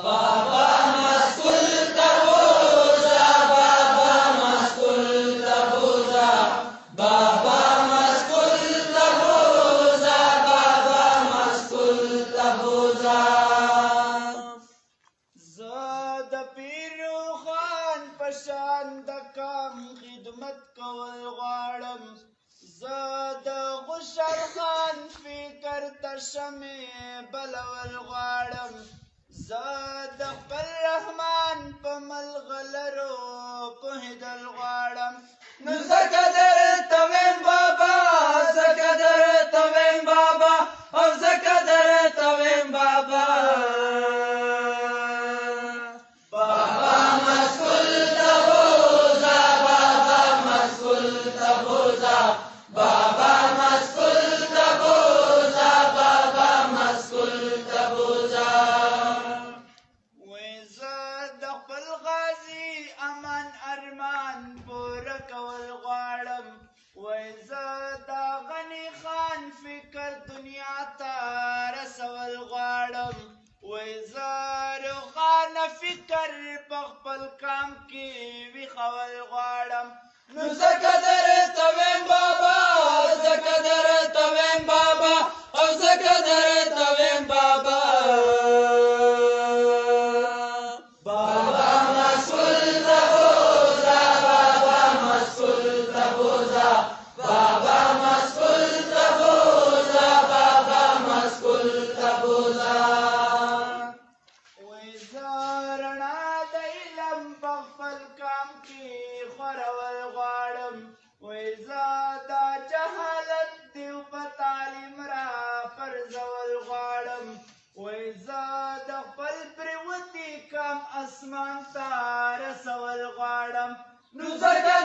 بابا مسکول تبوزا بابا مسکول تبوزا بابا مسکول تبوزا بابا مسکول تبوزا زاد پیرو خان پشان د کام خدمت کول غواړم زاد خوشحال خان فکر تشمه بلول غواړم زاد خپل رحمان په ملغلرو پوهېدل غواړم نو زکه درته ویم بابا زکه درته ویم بابا او زکه درته ویم بابا بابا مسکول تبوزا بابا مسکول تبوزا بابا مسکول تبوزا بابا مسکول تبوزا وای زه د خپل غازي امان ارمان پوره کول غواړم وای زه د غني خان فکر دنیا ته رسول غواړم وای زه روښانه فکر په خپل کام کې ویښول غواړم نو زکه درته ویم بابا زکه درته ویم بابا او زکه درته ویم بابا بابا مسکول تبوزا بابا مسکول تبوزا بابا مسکول تبوزا بابا مسکول تبوزا وای زه رڼا د علم په خپل کام کې خورول غواړم وای زه دا جهالت دیو په تعلیم را پرځول غواړم وای زه د خپل پریوتي کام اسمان ته رسول غواړم نو زکه